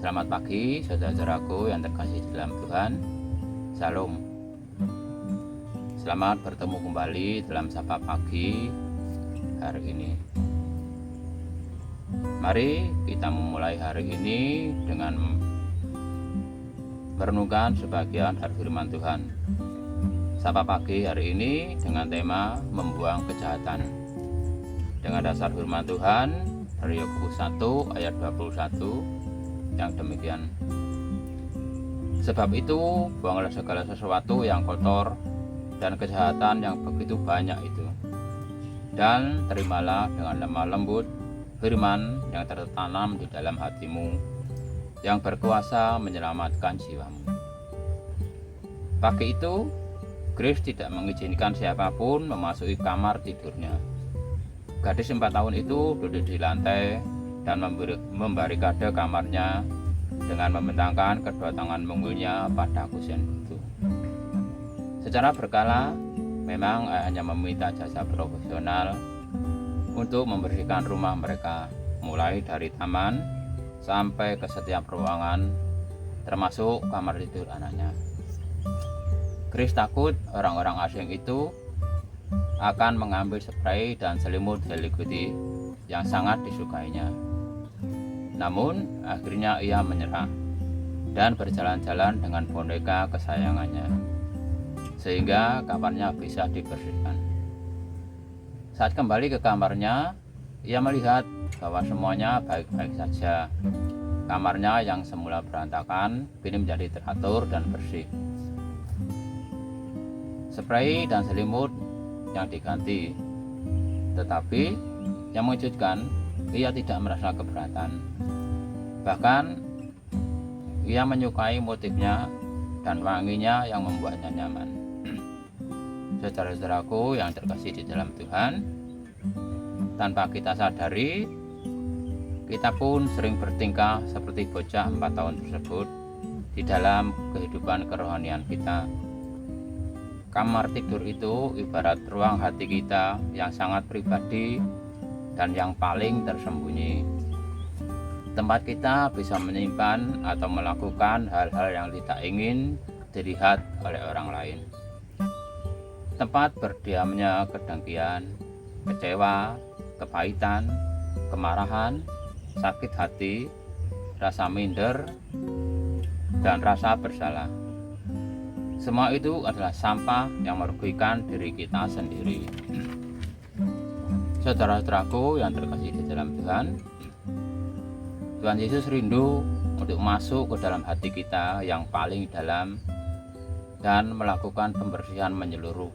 Selamat pagi saudara-saudaraku yang terkasih di dalam Tuhan. Shalom. Selamat bertemu kembali dalam Sapa Pagi hari ini. Mari kita memulai hari ini dengan merenungkan sebagian dari firman Tuhan. Sapa Pagi hari ini dengan tema membuang kejahatan. Dengan dasar firman Tuhan dari Yakobus 1 ayat 21 yang demikian. Sebab itu buanglah segala sesuatu yang kotor dan kejahatan yang begitu banyak itu, dan terimalah dengan lemah lembut firman yang tertanam di dalam hatimu, yang berkuasa menyelamatkan jiwamu. Pagi itu Grace tidak mengizinkan siapapun memasuki kamar tidurnya. Gadis 4 tahun itu duduk di lantai dan membarikade kamarnya dengan membentangkan kedua tangan mungilnya pada kusen itu. Secara berkala, memang ayahnya meminta jasa profesional untuk membersihkan rumah mereka, mulai dari taman sampai ke setiap ruangan, termasuk kamar tidur anaknya. Grace takut orang-orang asing itu akan mengambil spray dan selimut Hello Kitty yang sangat disukainya. Namun akhirnya ia menyerah dan berjalan-jalan dengan boneka kesayangannya, sehingga kamarnya bisa dibersihkan. Saat kembali ke kamarnya, ia melihat bahwa semuanya baik-baik saja. Kamarnya yang semula berantakan kini menjadi teratur dan bersih. Spray dan selimut yang diganti, tetapi yang mengejutkan, ia tidak merasa keberatan. Bahkan ia menyukai motifnya dan wanginya yang membuatnya nyaman. Saudara-saudaraku yang terkasih di dalam Tuhan, tanpa kita sadari, kita pun sering bertingkah seperti bocah 4 tahun tersebut di dalam kehidupan kerohanian kita. Kamar tidur itu ibarat ruang hati kita yang sangat pribadi dan yang paling tersembunyi. Tempat kita bisa menyimpan atau melakukan hal-hal yang tidak ingin dilihat oleh orang lain. Tempat berdiamnya kedengkian, kecewa, kepahitan, kemarahan, sakit hati, rasa minder, dan rasa bersalah. Semua itu adalah sampah yang merugikan diri kita sendiri. Saudara-saudaraku yang terkasih di dalam Tuhan, Tuhan Yesus rindu untuk masuk ke dalam hati kita yang paling dalam dan melakukan pembersihan menyeluruh.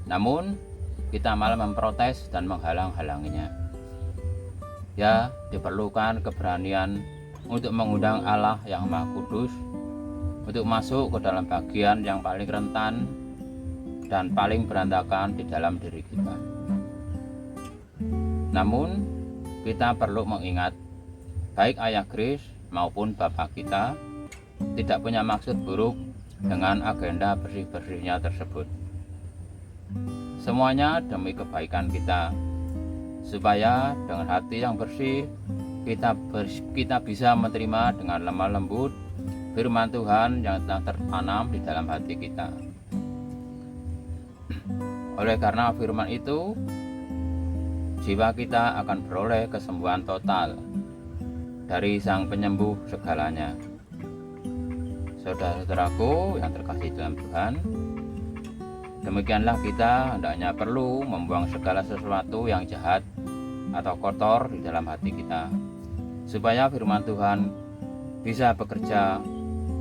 Namun, kita malah memprotes dan menghalang-halanginya. Ya, diperlukan keberanian untuk mengundang Allah yang Maha Kudus untuk masuk ke dalam bagian yang paling rentan dan paling berantakan di dalam diri kita. Namun, kita perlu mengingat, baik ayah Grace maupun bapak kita tidak punya maksud buruk dengan agenda bersih-bersihnya tersebut. Semuanya demi kebaikan kita, supaya dengan hati yang bersih kita bisa menerima dengan lemah lembut firman Tuhan yang telah tertanam di dalam hati kita. Oleh karena firman itu, jiwa kita akan beroleh kesembuhan total dari Sang Penyembuh segalanya. Saudara-saudaraku yang terkasih dalam Tuhan, demikianlah kita hendaknya perlu membuang segala sesuatu yang jahat atau kotor di dalam hati kita, supaya firman Tuhan bisa bekerja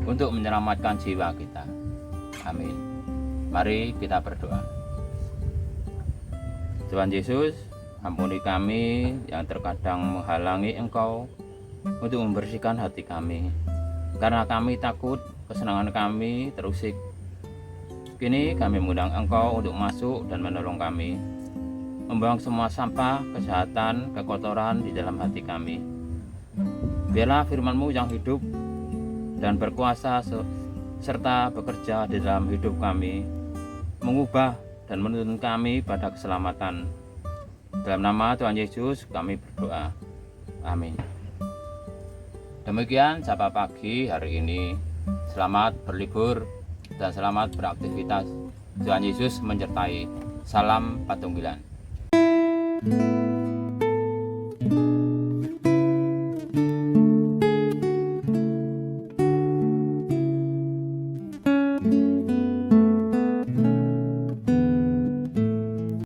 untuk menyelamatkan jiwa kita. Amin. Mari kita berdoa. Tuhan Yesus, ampuni kami yang terkadang menghalangi Engkau untuk membersihkan hati kami, karena kami takut kesenangan kami terusik. Kini kami mengundang Engkau untuk masuk dan menolong kami, membuang semua sampah, kejahatan, kekotoran di dalam hati kami. Biarlah firman-Mu yang hidup dan berkuasa serta bekerja di dalam hidup kami, mengubah dan menuntun kami pada keselamatan. Dalam nama Tuhan Yesus kami berdoa. Amin. Demikian Sapa Pagi hari ini. Selamat berlibur dan selamat beraktivitas. Tuhan Yesus menyertai. Salam Patunggilan.